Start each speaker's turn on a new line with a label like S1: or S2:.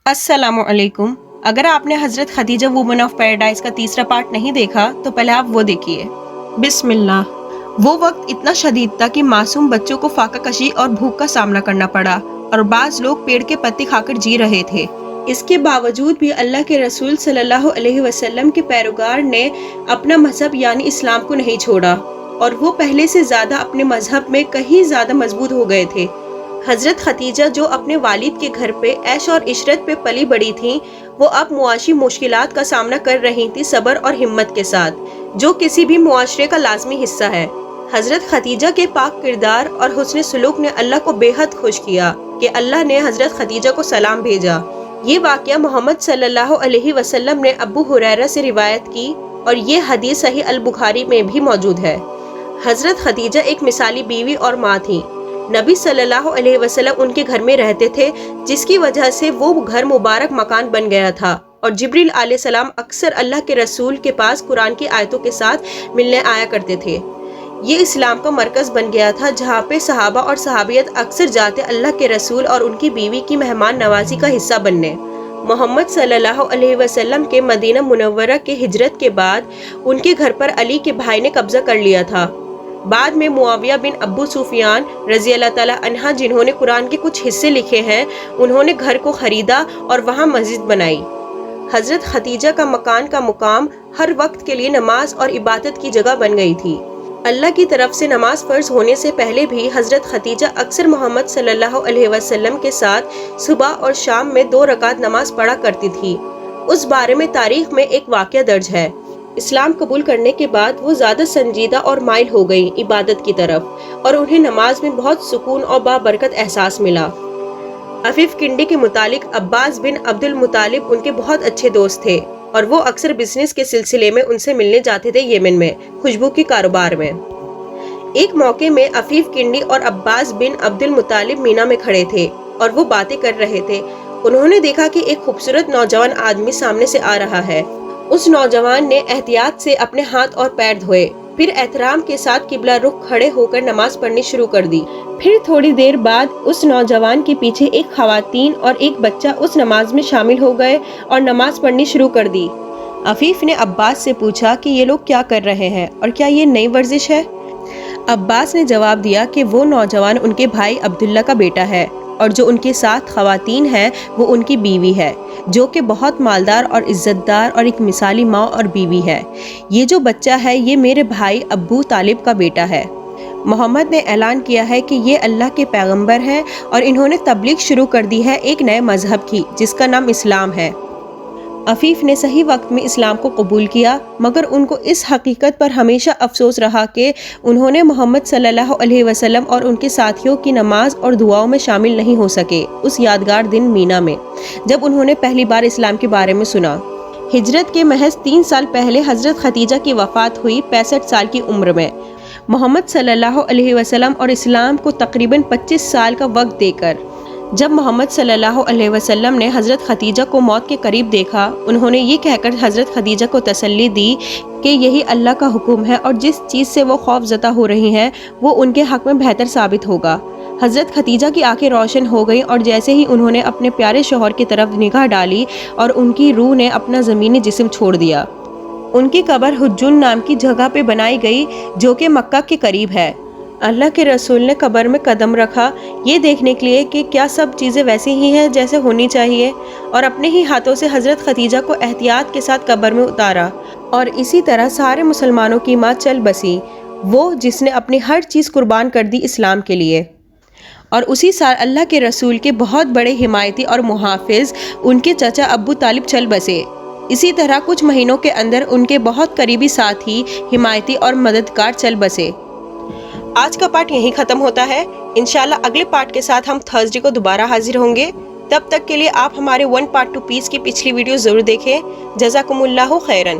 S1: अस्सलामु अलैकुम। अगर आपने हजरत खदीजा वुमन ऑफ पैराडाइज का तीसरा पार्ट नहीं देखा तो पहले आप वो देखिए। बिस्मिल्लाह। वो वक्त इतना शदीद था कि मासूम बच्चों को फाका कशी और भूख का सामना करना पड़ा और बाज लोग पेड़ के पत्ते खाकर जी रहे थे। इसके बावजूद भी अल्लाह के रसूल सल्लल्लाहु अलैहि वसल्लम के पैरोकार ने अपना मजहब यानी इस्लाम को नहीं छोड़ा और वो पहले से ज्यादा अपने मजहब में कहीं ज्यादा मजबूत हो गए थे। हजरत खदीजा जो अपने वालिद के घर पे ऐश और इशरत पे पली बड़ी थीं, वो अब मुआशी मुश्किलात का सामना कर रही थी सब्र और हिम्मत के साथ, जो किसी भी मुआशरे का लाजमी हिस्सा है। हजरत खदीजा के पाक किरदार और हुस्न सुलूक ने अल्लाह को बेहद खुश किया कि अल्लाह ने हजरत खदीजा को सलाम भेजा। ये वाक़या मोहम्मद सल्लल्लाहु अलैहि वसल्लम ने अबू हुरैरा से रिवायत की और ये हदीस सही अल बुखारी में भी मौजूद है। हजरत खदीजा एक मिसाली बीवी और माँ थी। नबी सल्लल्लाहु अलैहि वसल्लम उनके घर में रहते थे, जिसकी वजह से वो घर मुबारक मकान बन गया था और जिब्रील अलैहिस्सलाम अक्सर अल्लाह के रसूल के पास कुरान की आयतों के साथ मिलने आया करते थे। ये इस्लाम का मरकज बन गया था, जहाँ पे सहाबा और सहाबियत अक्सर जाते अल्लाह के रसूल और उनकी बीवी की मेहमान नवाजी का हिस्सा बनने। मोहम्मद सल्लल्लाहु अलैहि वसल्लम के मदीना मुनव्वरा के हिजरत के बाद उनके घर पर अली के भाई ने कब्जा कर लिया था। बाद में मुआविया बिन अबू सुफियान रजी अल्लाह ताला अन्हा, जिन्होंने कुरान के कुछ हिस्से लिखे हैं, उन्होंने घर को खरीदा और वहाँ मस्जिद बनाई। हजरत खदीजा का मकान का मुकाम हर वक्त के लिए नमाज और इबादत की जगह बन गई थी। अल्लाह की तरफ से नमाज फर्ज होने से पहले भी हजरत खदीजा अक्सर मोहम्मद सल्लल्लाहु अलैहि वसल्लम के साथ सुबह और शाम में 2 रकात नमाज पढ़ा करती थी। उस बारे में तारीख में एक वाक़या दर्ज है। इस्लाम कबूल करने के बाद वो ज़्यादा संजीदा और माइल हो गई इबादत की तरफ और उन्हें नमाज में बहुत सुकून और बाबरकत एहसास मिला। अफीफ किंडी के मुतालिक अब्बास बिन अब्दुल मुतालिब उनके बहुत अच्छे दोस्त थे और वो अक्सर बिजनेस के सिलसिले में उनसे मिलने जाते थे यमन में खुशबू के कारोबार में। एक मौके में अफीफ किंडी और अब्बास बिन अब्दुल मुतालिब मीना में खड़े थे और वो बातें कर रहे थे। उन्होंने देखा कि एक खूबसूरत नौजवान आदमी सामने से आ रहा है। उस नौजवान ने एहतियात से अपने हाथ और पैर धोए, फिर एहतराम के साथ किबला रुख खड़े होकर नमाज पढ़नी शुरू कर दी। फिर थोड़ी देर बाद उस नौजवान के पीछे एक खवातीन और एक बच्चा उस नमाज में शामिल हो गए और नमाज पढ़नी शुरू कर दी। अफीफ ने अब्बास से पूछा कि ये लोग क्या कर रहे हैं और क्या ये नई वर्जिश है। अब्बास ने जवाब दिया कि वो नौजवान उनके भाई अब्दुल्ला का बेटा है और जो उनके साथ खवातीन है वो उनकी बीवी है, जो कि बहुत मालदार और इज्जतदार और एक मिसाली माँ और बीवी है। ये जो बच्चा है ये मेरे भाई अब्बू तालिब का बेटा है। मोहम्मद ने ऐलान किया है कि ये अल्लाह के पैगंबर हैं और इन्होंने तबलीग शुरू कर दी है एक नए मजहब की, जिसका नाम इस्लाम है। अफीफ ने सही वक्त में इस्लाम को कबूल किया, मगर उनको इस हकीकत पर हमेशा अफसोस रहा कि उन्होंने मोहम्मद सल्लल्लाहु अलैहि वसल्लम और उनके साथियों की नमाज और दुआओं में शामिल नहीं हो सके उस यादगार दिन मीना में, जब उन्होंने पहली बार इस्लाम के बारे में सुना। हिजरत के महज 3 साल पहले हजरत खदीजा की वफ़ात हुई 65 साल की उम्र में। मोहम्मद सल्लल्लाहु अलैहि वसल्लम और इस्लाम को तकरीबन 25 साल का वक्त देकर जब मोहम्मद सल्लल्लाहु अलैहि वसल्लम ने हज़रत खदीजा को मौत के करीब देखा, उन्होंने ये कहकर हज़रत खदीजा को तसल्ली दी कि यही अल्लाह का हुक्म है और जिस चीज़ से वो खौफज़दा हो रही हैं वो उनके हक़ में बेहतर साबित होगा। हज़रत खदीजा की आंखें रोशन हो गईं और जैसे ही उन्होंने अपने प्यारे शौहर की तरफ निगाह डाली और उनकी रूह ने अपना ज़मीनी जिस्म छोड़ दिया। उनकी कब्र हुज्जुन नाम की जगह पे बनाई गई, जो कि मक्का के करीब है। अल्लाह के रसूल ने कब्र में कदम रखा, ये देखने के लिए कि क्या सब चीज़ें वैसी ही हैं जैसे होनी चाहिए, और अपने ही हाथों से हज़रत खदीजा को एहतियात के साथ कब्र में उतारा। और इसी तरह सारे मुसलमानों की माँ चल बसी, वो जिसने अपनी हर चीज़ कुर्बान कर दी इस्लाम के लिए। और उसी साल अल्लाह के रसूल के बहुत बड़े हिमायती और मुहाफिज उनके चाचा अब्बू तालिब चल बसे। इसी तरह कुछ महीनों के अंदर उनके बहुत करीबी साथी, हिमायती और मददगार चल बसे। आज का पार्ट यहीं ख़त्म होता है। इंशाल्लाह अगले पार्ट के साथ हम थर्सडे को दोबारा हाजिर होंगे। तब तक के लिए आप हमारे 1 पार्ट 2 पीस की पिछली वीडियो ज़रूर देखें। जज़ाकुमुल्लाहु खैरन।